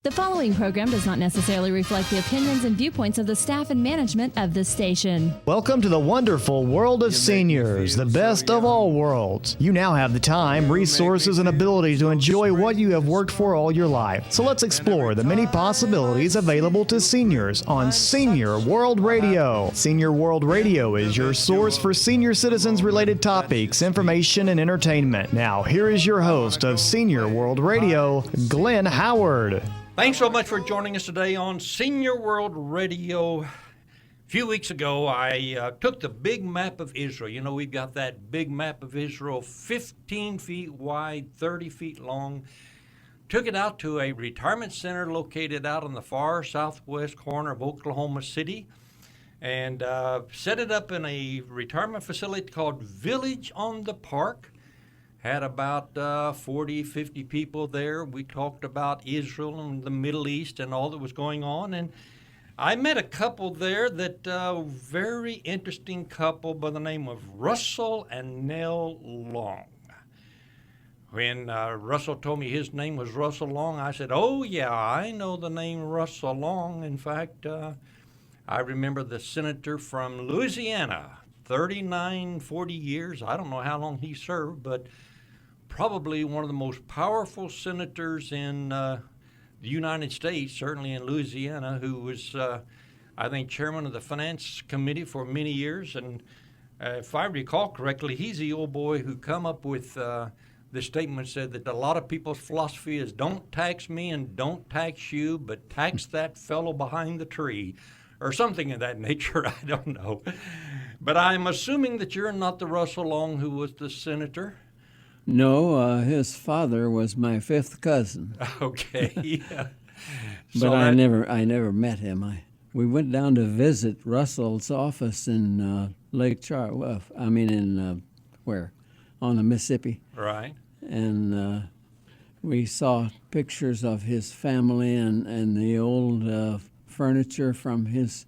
The following program does not necessarily reflect the opinions and viewpoints of the staff and management of this station. Welcome to the wonderful world of seniors, the best of all worlds. You now have the time, resources, and ability to enjoy what you have worked for all your life. So let's explore the many possibilities available to seniors on Senior World Radio. Senior World Radio is your source for senior citizens-related topics, information, and entertainment. Now, here is your host of Senior World Radio, Glenn Howard. Thanks so much for joining us today on Senior World Radio. A few weeks ago, I took the big map of Israel. You know, we've got that big map of Israel, 15 feet wide, 30 feet long. Took it out to a retirement center located out on the far southwest corner of Oklahoma City and set it up in a retirement facility called Village on the Park. Had about 40, 50 people there. We talked about Israel and the Middle East and all that was going on. And I met a couple there very interesting couple by the name of Russell and Nell Long. When Russell told me his name was Russell Long, I said, oh, yeah, I know the name Russell Long. In fact, I remember the senator from Louisiana, 39, 40 years. I don't know how long he served, but probably one of the most powerful senators in the United States, certainly in Louisiana, who was, I think, chairman of the Finance Committee for many years. And if I recall correctly, he's the old boy who come up with the statement said that a lot of people's philosophy is don't tax me and don't tax you, but tax that fellow behind the tree, or something of that nature. I don't know. But I'm assuming that you're not the Russell Long who was the senator. No, his father was my fifth cousin. Okay. Yeah. But I never met him. We went down to visit Russell's office in Lake Charles. Where? On the Mississippi. Right. And we saw pictures of his family and the old furniture from his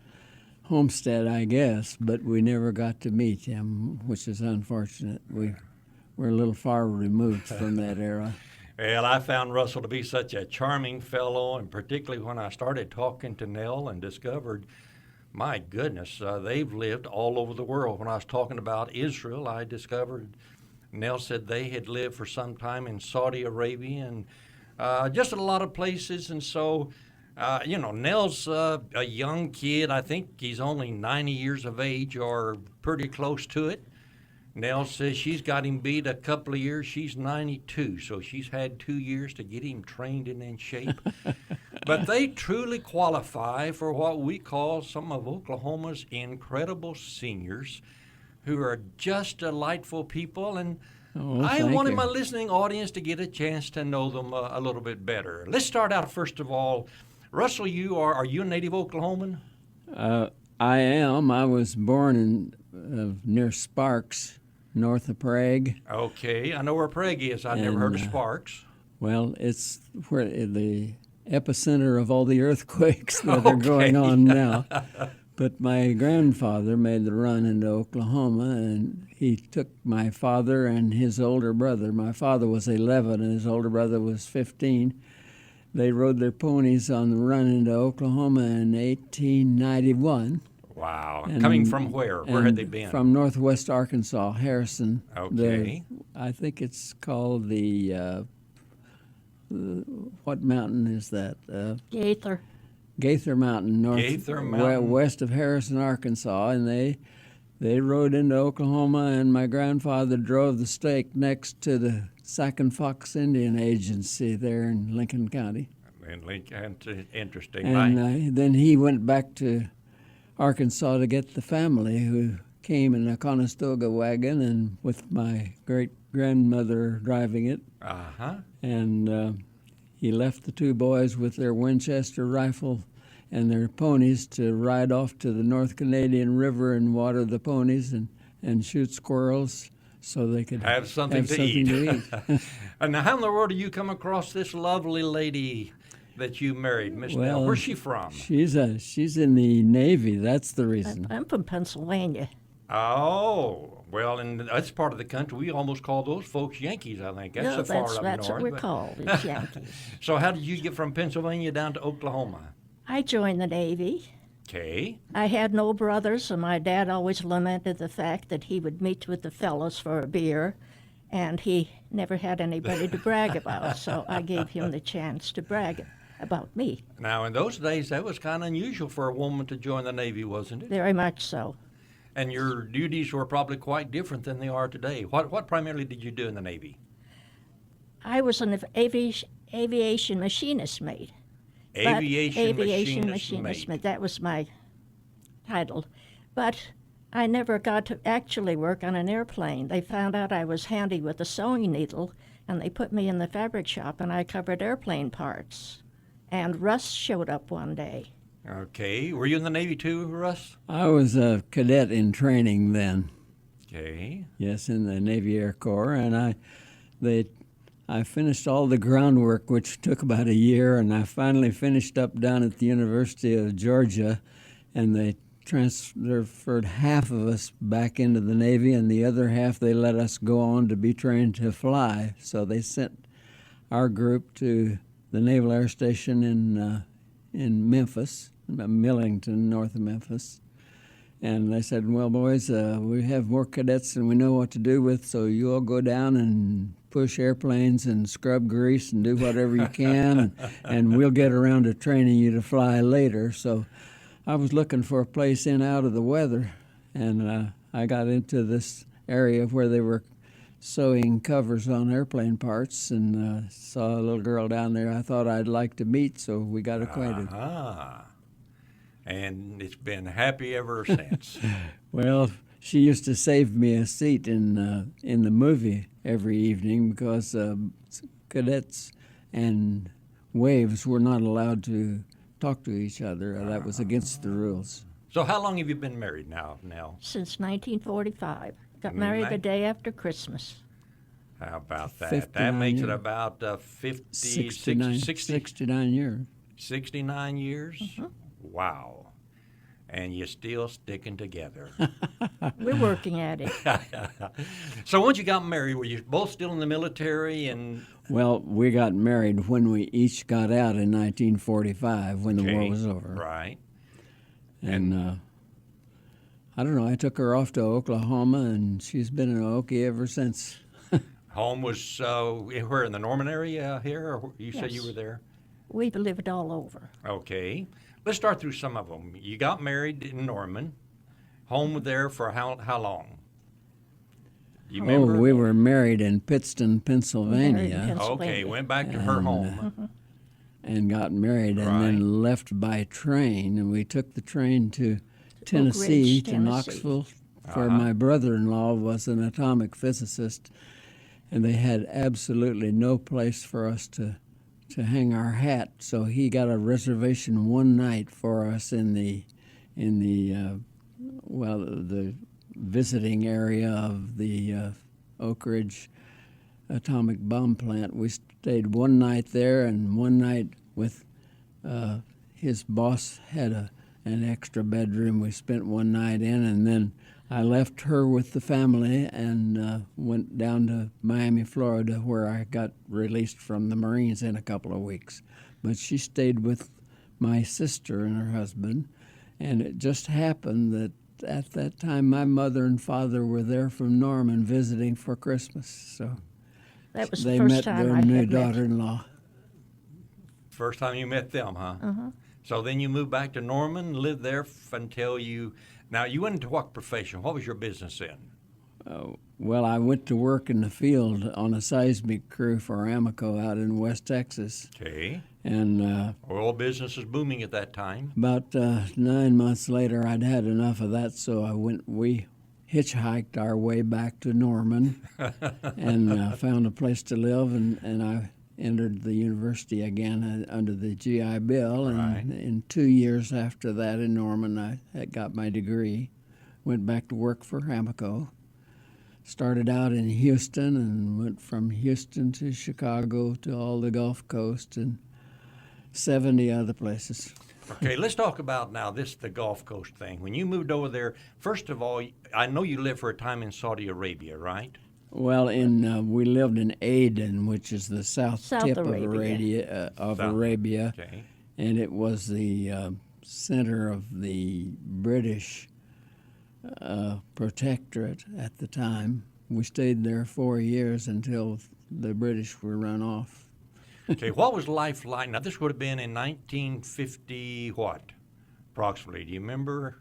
homestead, I guess, but we never got to meet him, which is unfortunate. We're a little far removed from that era. Well, I found Russell to be such a charming fellow, and particularly when I started talking to Nell and discovered, my goodness, they've lived all over the world. When I was talking about Israel, I discovered Nell said they had lived for some time in Saudi Arabia and just in a lot of places. And so, Nell's a young kid. I think he's only 90 years of age or pretty close to it. Nell says she's got him beat a couple of years. She's 92, so she's had 2 years to get him trained and in shape. But they truly qualify for what we call some of Oklahoma's incredible seniors, who are just delightful people. And I wanted my listening audience to get a chance to know them a little bit better. Let's start out, first of all. Russell, are you a native Oklahoman? I am. I was born near Sparks, north of Prague. Okay, I know where Prague is. I've never heard of Sparks. Well, it's where the epicenter of all the earthquakes that are going on now. But my grandfather made the run into Oklahoma, and he took my father and his older brother. My father was 11, and his older brother was 15. They rode their ponies on the run into Oklahoma in 1891. Wow. Coming from where? Where had they been? From northwest Arkansas, Harrison. Okay. I think it's called what mountain is that? Gaither. Gaither Mountain, west of Harrison, Arkansas, and they rode into Oklahoma, and my grandfather drove the stake next to the Sac and Fox Indian Agency there in Lincoln County. In Lincoln, interesting. And then he went back to Arkansas to get the family, who came in a Conestoga wagon and with my great-grandmother driving it. Uh-huh. And he left the two boys with their Winchester rifle and their ponies to ride off to the North Canadian River and water the ponies and shoot squirrels so they could have something to eat. And now, how in the world do you come across this lovely lady that you married, Miss Nell? Where's she from? She's in the Navy. That's the reason. I'm from Pennsylvania. Oh, well, in that's part of the country, we almost call those folks Yankees, I think. That's No, so far that's, up that's north. what we're but- called. It's Yankees. So how did you get from Pennsylvania down to Oklahoma? I joined the Navy. Okay. I had no brothers, and my dad always lamented the fact that he would meet with the fellows for a beer, and he never had anybody to brag about, so I gave him the chance to brag about me. Now, in those days, that was kind of unusual for a woman to join the Navy, wasn't it? Very much so. And your duties were probably quite different than they are today. What primarily did you do in the Navy? I was an aviation machinist mate. But Aviation machinist mate. mate. That was my title. But I never got to actually work on an airplane. They found out I was handy with a sewing needle, and they put me in the fabric shop, and I covered airplane parts. And Russ showed up one day. Okay. Were you in the Navy too, Russ? I was a cadet in training then. Okay. Yes, in the Navy Air Corps, and I finished all the groundwork, which took about a year, and I finally finished up down at the University of Georgia, and they transferred half of us back into the Navy, and the other half they let us go on to be trained to fly. So they sent our group to the Naval Air Station in Memphis, Millington, north of Memphis. And they said, well, boys, we have more cadets than we know what to do with, so you all go down and push airplanes and scrub grease and do whatever you can, and we'll get around to training you to fly later. So I was looking for a place in out of the weather, and I got into this area where they were sewing covers on airplane parts, and saw a little girl down there I thought I'd like to meet, so we got acquainted. Ah. And it's been happy ever since. Well, she used to save me a seat in the movie every evening because cadets and waves were not allowed to talk to each other. That was against the rules. So how long have you been married now, Nell? Since 1945. Got married the day after Christmas. How about that? 59 That makes it years. about 69 years. 69 years? Mm-hmm. Wow. And you're still sticking together. We're working at it. So once you got married, were you both still in the military? And Well, we got married when we each got out in 1945 when the war Okay, was over. Right. And I don't know, I took her off to Oklahoma, and she's been in Okie ever since. Home was where, in the Norman area here? Or you said you Yes. were there? We've lived all over. Okay. Let's start through some of them. You got married in Norman. Home there for how long? You remember? Oh, we were married in Pittston, Pennsylvania. Married in Okay, Pennsylvania. went back to her home. And got married and Right. then left by train. And we took the train to Tennessee, Ridge, to Tennessee. Knoxville, where my brother-in-law was an atomic physicist. And they had absolutely no place for us to hang our hat. So he got a reservation one night for us in the visiting area of the Oak Ridge atomic bomb plant. We stayed one night there, and one night with his boss had an extra bedroom we spent one night in, and then I left her with the family and went down to Miami, Florida, where I got released from the Marines in a couple of weeks. But she stayed with my sister and her husband, and it just happened that at that time my mother and father were there from Norman visiting for Christmas. So That was they the first met time their I new had met. daughter-in-law. First time you met them, huh? Uh-huh. So then you moved back to Norman, lived there until you. Now you went into what profession? What was your business in? Well, I went to work in the field on a seismic crew for Amoco out in West Texas. Okay. And Oil business was booming at that time. about 9 months later, I'd had enough of that, so we hitchhiked our way back to Norman and found a place to live, and I entered the university again under the GI Bill. And Right. in 2 years after that in Norman, I had got my degree, went back to work for Amoco. Started out in Houston and went from Houston to Chicago to all the Gulf Coast and 70 other places. Okay, let's talk about now the Gulf Coast thing. When you moved over there, first of all, I know you lived for a time in Saudi Arabia, right? Well, we lived in Aden, which is the south tip Arabia. of Arabia, Okay. and it was the center of the British protectorate at the time. We stayed there 4 years until the British were run off. Okay, what was life like? Now, this would have been in 1950, what, approximately? Do you remember?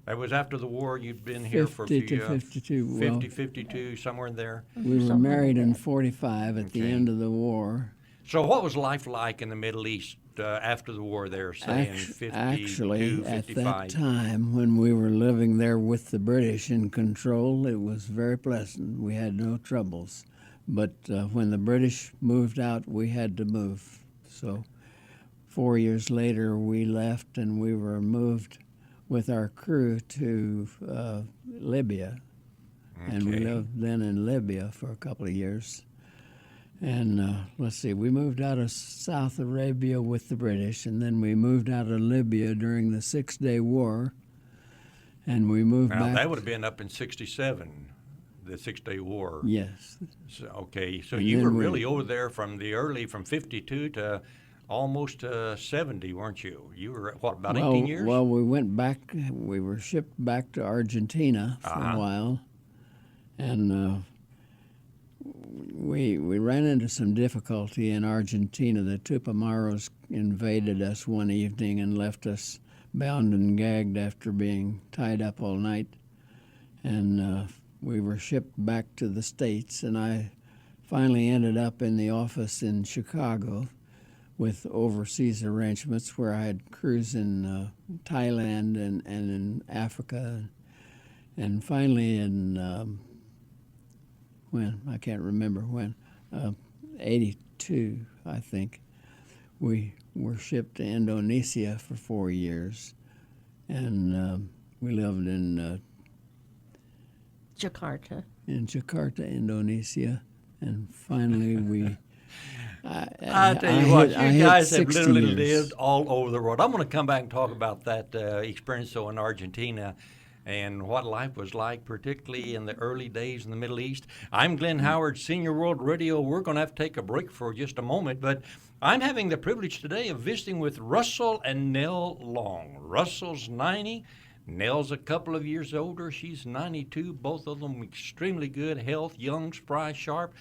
That was after the war. You'd been here for a few 50 to 52. 50, 52, somewhere in there. We were married in 45 at the Okay. end of the war. So what was life like in the Middle East after the war there, say in 52, Actually, at 55? that time, when we were living there with the British in control, it was very pleasant. We had no troubles. But when the British moved out, we had to move. So 4 years later, we left and we were moved with our crew to Libya. And we Okay. lived then in Libya for a couple of years. And let's see, we moved out of South Arabia with the British, and then we moved out of Libya during the 6-Day War. And we moved Now, back. that would have been up in 67, the 6-Day War. Yes. So, okay, so And you then were we- really over there from 52 to almost 70, weren't you? You were, what, about 18 years? Well, we went back. We were shipped back to Argentina for Uh-huh. a while, and we ran into some difficulty in Argentina. The Tupamaros invaded us one evening and left us bound and gagged after being tied up all night, and we were shipped back to the States. And I finally ended up in the office in Chicago with overseas arrangements where I had crews in Thailand and in Africa. And finally in, when, I can't remember when, 82, I think, we were shipped to Indonesia for 4 years. And we lived in Jakarta. Jakarta, Indonesia. And finally we... I tell you what, you guys have 60 literally years. lived all over the world. I'm going to come back and talk about that experience in Argentina and what life was like, particularly in the early days in the Middle East. I'm Glenn Howard, Senior World Radio. We're going to have to take a break for just a moment, but I'm having the privilege today of visiting with Russell and Nell Long. Russell's 90. Nell's a couple of years older. She's 92. Both of them extremely good health, young, spry, sharp.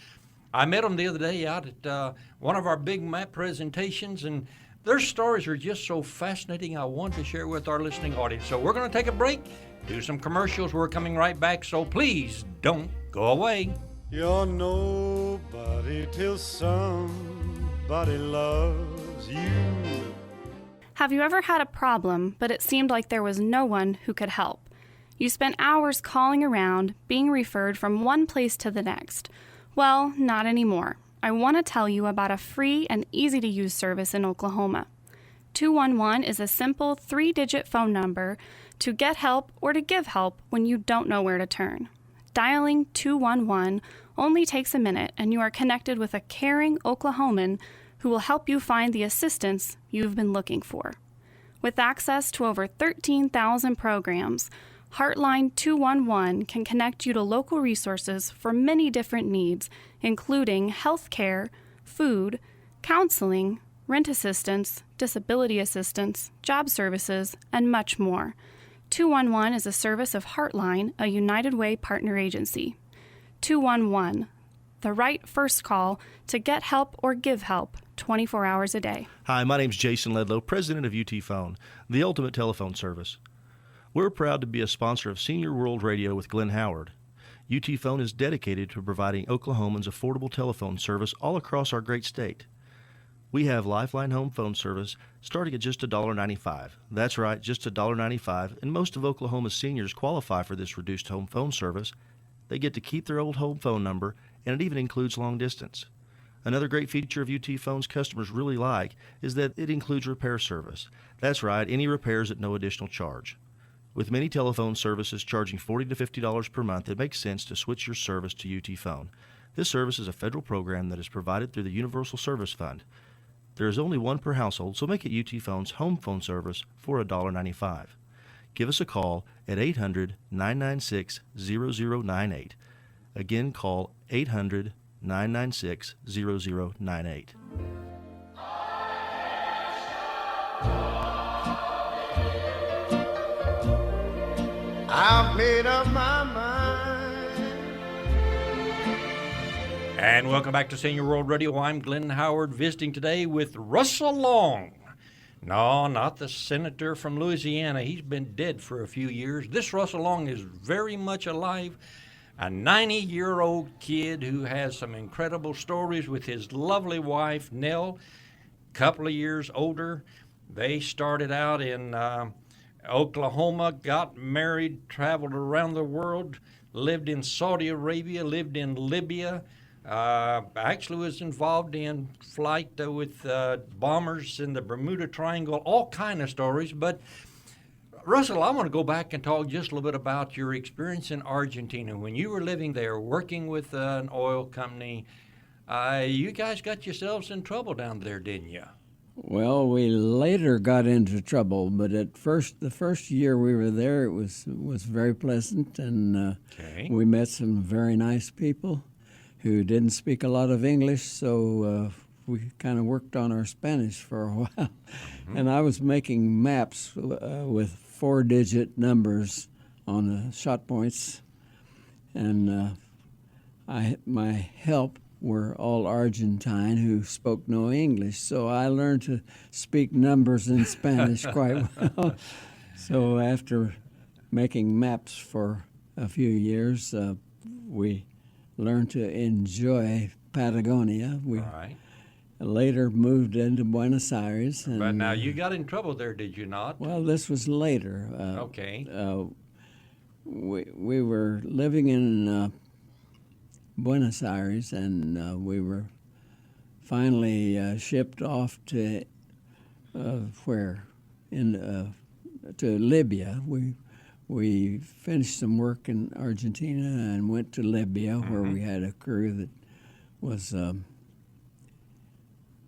I met them the other day out at one of our big map presentations, and their stories are just so fascinating. I wanted to share with our listening audience. So we're going to take a break, do some commercials. We're coming right back, so please don't go away. You're nobody till somebody loves you. Have you ever had a problem, but it seemed like there was no one who could help? You spent hours calling around, being referred from one place to the next. Well, not anymore. I want to tell you about a free and easy-to-use service in Oklahoma. 211 is a simple 3-digit phone number to get help or to give help when you don't know where to turn. Dialing 211 only takes a minute, and you are connected with a caring Oklahoman who will help you find the assistance you've been looking for. With access to over 13,000 programs, Heartline 211 can connect you to local resources for many different needs, including health care, food, counseling, rent assistance, disability assistance, job services, and much more. 211 is a service of Heartline, a United Way partner agency. 211, the right first call to get help or give help 24 hours a day. Hi, my name's Jason Ledlow, president of UT Phone, the ultimate telephone service. We're proud to be a sponsor of Senior World Radio with Glenn Howard. UT Phone is dedicated to providing Oklahomans affordable telephone service all across our great state. We have Lifeline home phone service starting at just $1.95. That's right, just $1.95, and most of Oklahoma's seniors qualify for this reduced home phone service. They get to keep their old home phone number, and it even includes long distance. Another great feature of UT Phone's customers really like is that it includes repair service. That's right, any repairs at no additional charge. With many telephone services charging $40 to $50 per month, it makes sense to switch your service to UT Phone. This service is a federal program that is provided through the Universal Service Fund. There is only one per household, so make it UT Phone's home phone service for $1.95. Give us a call at 800-996-0098. Again, call 800-996-0098. I've made up my mind. And welcome back to Senior World Radio. I'm Glenn Howard, visiting today with Russell Long. No, not the senator from Louisiana. He's been dead for a few years. This Russell Long is very much alive. A 90-year-old kid who has some incredible stories with his lovely wife, Nell, a couple of years older. They started out in Oklahoma, got married, traveled around the world, lived in Saudi Arabia, lived in Libya, actually was involved in flight with bombers in the Bermuda Triangle, all kind of stories. But Russell, I want to go back and talk just a little bit about your experience in Argentina. When you were living there, working with an oil company, you guys got yourselves in trouble down there, didn't you? Well, we later got into trouble, but the first year we were there, it was very pleasant, and we met some very nice people who didn't speak a lot of English, so we kind of worked on our Spanish for a while. Mm-hmm. And I was making maps with 4-digit numbers on the shot points, and my help were all Argentine who spoke no English, so I learned to speak numbers in Spanish quite well. So after making maps for a few years, we learned to enjoy Patagonia. We later moved into Buenos Aires. And, but now you got in trouble there, did you not? Well, this was later. Okay. We were living in Buenos Aires, and we were finally shipped off to where? To Libya. We finished some work in Argentina and went to Libya, where we had a crew that was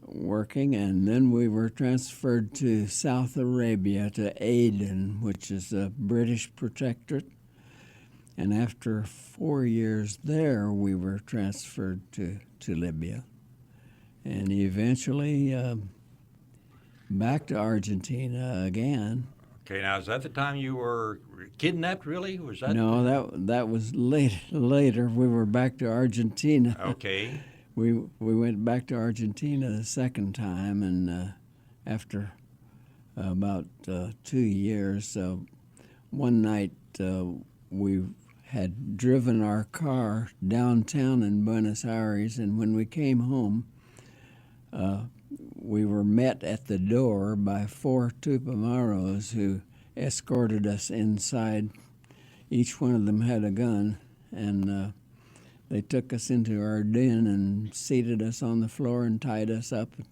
working, and then we were transferred to South Arabia, to Aden, which is a British protectorate. And after 4 years there, we were transferred to Libya. And eventually back to Argentina again. Okay, now is that the time you were kidnapped, really? Was that? No, that was later. We were back to Argentina. Okay. We went back to Argentina the second time, and after about 2 years, one night we had driven our car downtown in Buenos Aires, and when we came home, we were met at the door by 4 Tupamaros who escorted us inside. Each one of them had a gun, and they took us into our den and seated us on the floor and tied us up, and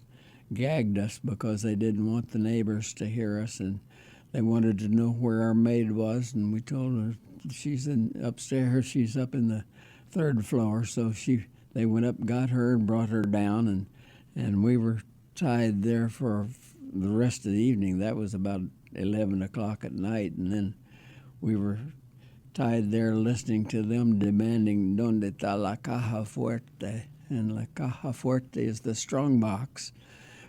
gagged us because they didn't want the neighbors to hear us, and they wanted to know where our maid was, and we told her she's upstairs. She's up in the 3rd floor. So they went up, got her, and brought her down, and we were tied there for the rest of the evening. That was about 11 o'clock at night, and then we were tied there listening to them demanding "Donde está la caja fuerte?" And la caja fuerte is the strong box.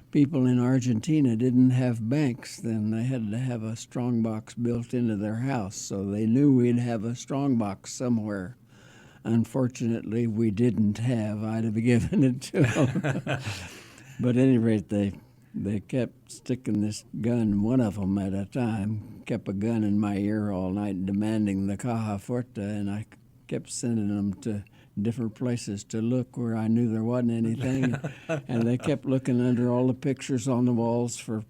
People in Argentina didn't have banks then. They had to have a strong box built into their house, so they knew we'd have a strong box somewhere. Unfortunately, we didn't have. I'd have given it to them. But at any rate, they kept sticking this gun, one of them at a time, kept a gun in my ear all night demanding the caja fuerte, and I kept sending them to different places to look where I knew there wasn't anything. And they kept looking under all the pictures on the walls for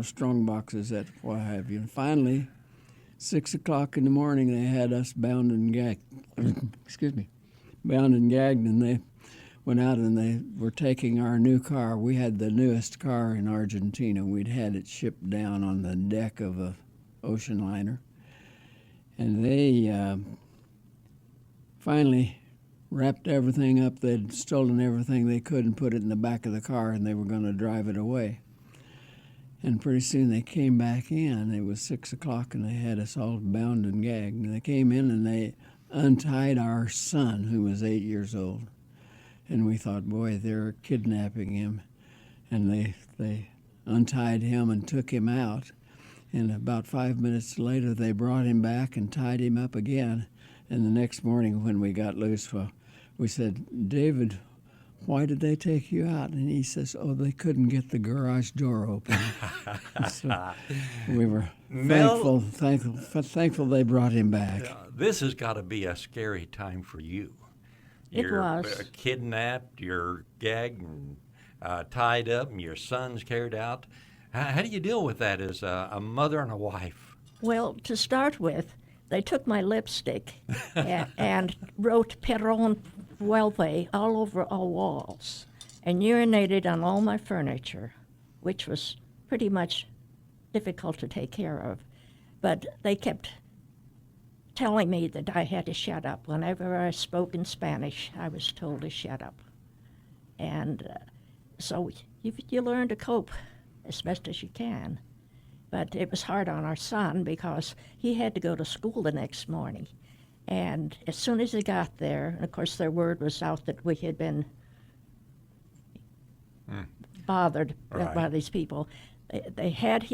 strong boxes, that what have you. And finally, 6 o'clock in the morning, they had us bound and gagged. Bound and gagged, and they went out and they were taking our new car. We had the newest car in Argentina. We'd had it shipped down on the deck of a ocean liner. And they finally wrapped everything up. They'd stolen everything they could and put it in the back of the car, and they were going to drive it away. And pretty soon they came back in. It was 6 o'clock, and they had us all bound and gagged. And they came in, and they untied our son, who was 8 years old. And we thought, boy, they're kidnapping him. And they untied him and took him out. And about 5 minutes later, they brought him back and tied him up again. And the next morning when we got loose, well, we said, David, why did they take you out? And he says, oh, they couldn't get the garage door open. So we were thankful they brought him back. This has got to be a scary time for you. You're was. Kidnapped, you're gagged and tied up, and your son's carried out. How do you deal with that as a mother and a wife? Well, to start with, they took my lipstick and wrote Perron Vuelve all over our walls and urinated on all my furniture, which was pretty much difficult to take care of. But they kept telling me that I had to shut up. Whenever I spoke in Spanish, I was told to shut up. And so you learn to cope as best as you can. But it was hard on our son because he had to go to school the next morning. And as soon as he got there, and of course their word was out that we had been bothered by these people, they had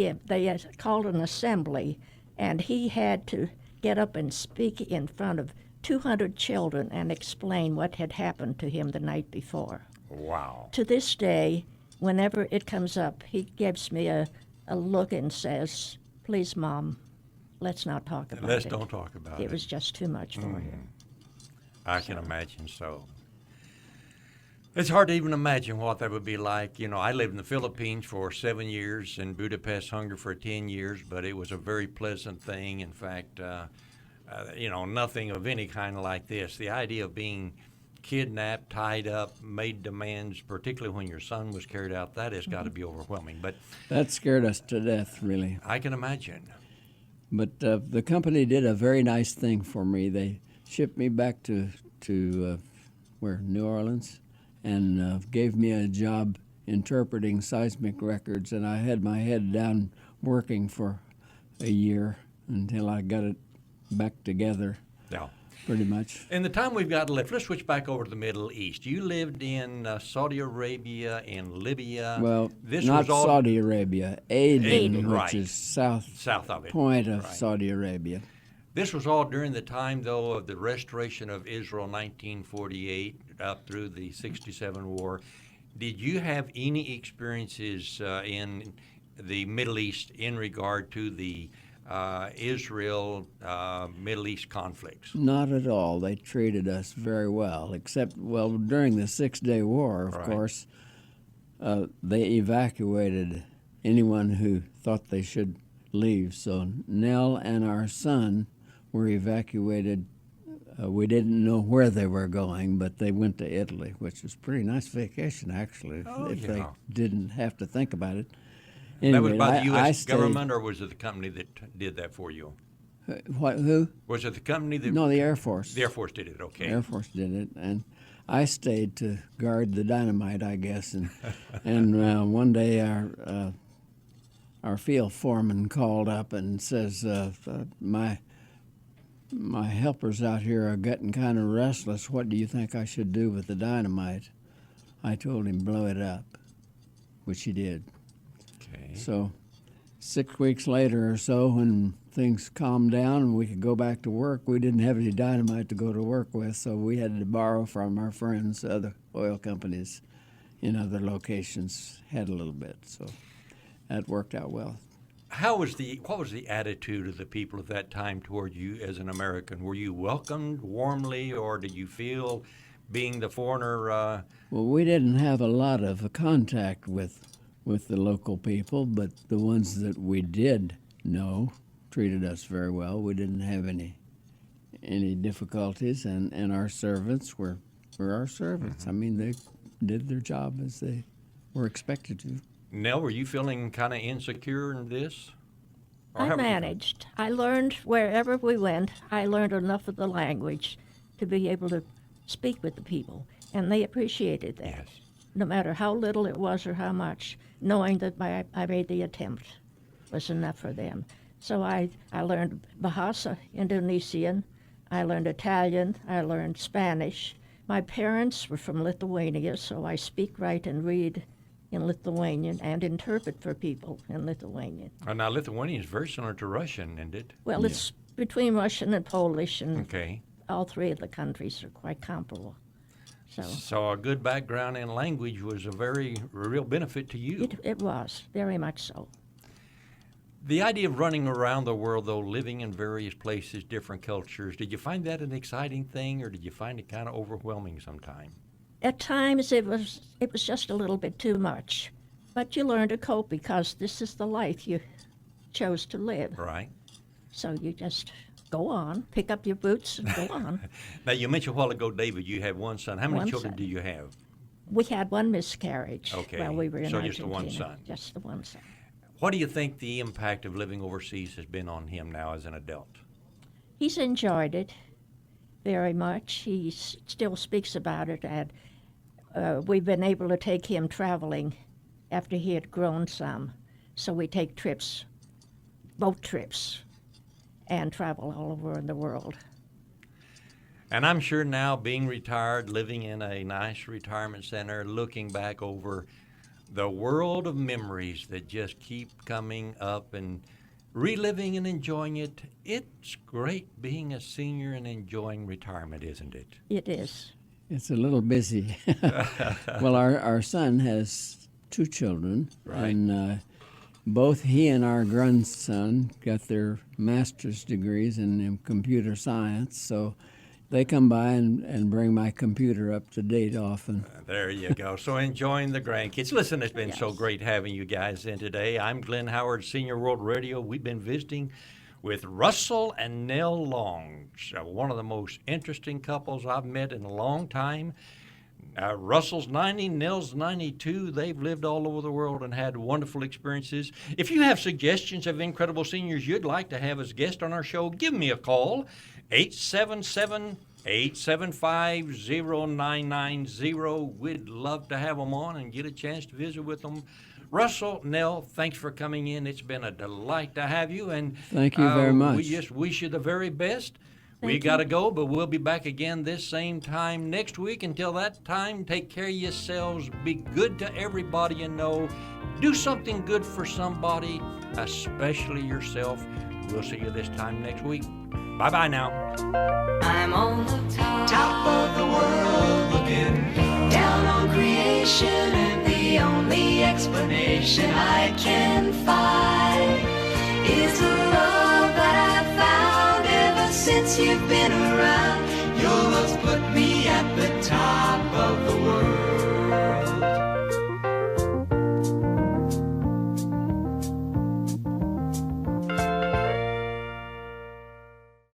called an assembly, and he had to get up and speak in front of 200 children and explain what had happened to him the night before. Wow. To this day, whenever it comes up, he gives me a look and says, please, Mom, let's not talk about it. Let's don't talk about it. It was just too much for him. I can imagine so. It's hard to even imagine what that would be like. You know, I lived in the Philippines for 7 years, in Budapest, Hungary for 10 years, but it was a very pleasant thing. In fact, nothing of any kind like this. The idea of being kidnapped, tied up, made demands, particularly when your son was carried out, that has got to be overwhelming. But that scared us to death, really. I can imagine. But the company did a very nice thing for me. They shipped me back to New Orleans, and gave me a job interpreting seismic records, and I had my head down working for a year until I got it back together. Yeah. Pretty much. In the time we've got left, let's switch back over to the Middle East. You lived in Saudi Arabia and Libya. Well, this not was all Saudi Arabia, Aden, which right. is south of it. point of Right. Saudi Arabia. This was all during the time, though, of the restoration of Israel, 1948, up through the 67 war. Did you have any experiences in the Middle East in regard to the Israel-Middle East conflicts? Not at all. They treated us very well, except, well, during the 6-Day War, of course, they evacuated anyone who thought they should leave. So Nell and our son were evacuated. We didn't know where they were going, but they went to Italy, which was a pretty nice vacation, actually, if they didn't have to think about it. Anyway, that was by the U.S. I government, or was it the company that did that for you? Who? Was it the company that... No, the Air Force. The Air Force did it, okay. Air Force did it, and I stayed to guard the dynamite, I guess. And one day our field foreman called up and says, my helpers out here are getting kind of restless. What do you think I should do with the dynamite? I told him, blow it up, which he did. Okay. So 6 weeks later or so, when things calmed down and we could go back to work, we didn't have any dynamite to go to work with, so we had to borrow from our friends, other oil companies in other locations had a little bit. So that worked out well. What was the attitude of the people at that time toward you as an American? Were you welcomed warmly, or did you feel, being the foreigner? Well, we didn't have a lot of contact with the local people, but the ones that we did know treated us very well. We didn't have any difficulties, and our servants were our servants. I mean, they did their job as they were expected to. Nell, were you feeling kind of insecure in this? I managed. I learned wherever we went, I learned enough of the language to be able to speak with the people, and they appreciated that. Yes. No matter how little it was or how much, knowing that I made the attempt was enough for them. So I learned Bahasa, Indonesian, I learned Italian, I learned Spanish. My parents were from Lithuania, so I speak, write, and read in Lithuanian and interpret for people in Lithuanian. Now, Lithuanian is very similar to Russian, isn't it? Well, it's between Russian and Polish, and Okay. all three of the countries are quite comparable. So a good background in language was a very real benefit to you. It was, very much so. The idea of running around the world, though, living in various places, different cultures, did you find that an exciting thing, or did you find it kind of overwhelming sometime? At times it was just a little bit too much, but you learn to cope because this is the life you chose to live. Right. So you just go on, pick up your boots and go on. Now, you mentioned a while ago, David, you have one son. How many One children son. do you have? We had one miscarriage Okay, while we were in so Argentina. just the one son. Just the one son. What do you think the impact of living overseas has been on him now as an adult? He's enjoyed it very much. He still speaks about it, and we've been able to take him traveling after he had grown some. So we take trips, boat trips, and travel all over in the world. And I'm sure now, being retired, living in a nice retirement center, looking back over the world of memories that just keep coming up and reliving and enjoying it, it's great being a senior and enjoying retirement, isn't it? It is. It's a little busy. Well, our son has 2 children, Right. and both he and our grandson got their master's degrees in computer science, so they come by and bring my computer up to date often. There you go. So enjoying the grandkids. Listen, it's been so Yes. great having you guys in today. I'm Glenn Howard, Senior World Radio. We've been visiting with Russell and Nell Long, one of the most interesting couples I've met in a long time. Russell's 90, Nell's 92. They've lived all over the world and had wonderful experiences. If you have suggestions of incredible seniors you'd like to have as guests on our show, give me a call, 877-875-0990. We'd love to have them on and get a chance to visit with them. Russell, Nell, thanks for coming in. It's been a delight to have you. And Thank you very much. We just wish you the very best. We Thank got to you. go, but we'll be back again this same time next week. Until that time, take care of yourselves. Be good to everybody you know. Do something good for somebody, especially yourself. We'll see you this time next week. Bye-bye now. I'm on the top of the world looking down on creation, and the only explanation I can find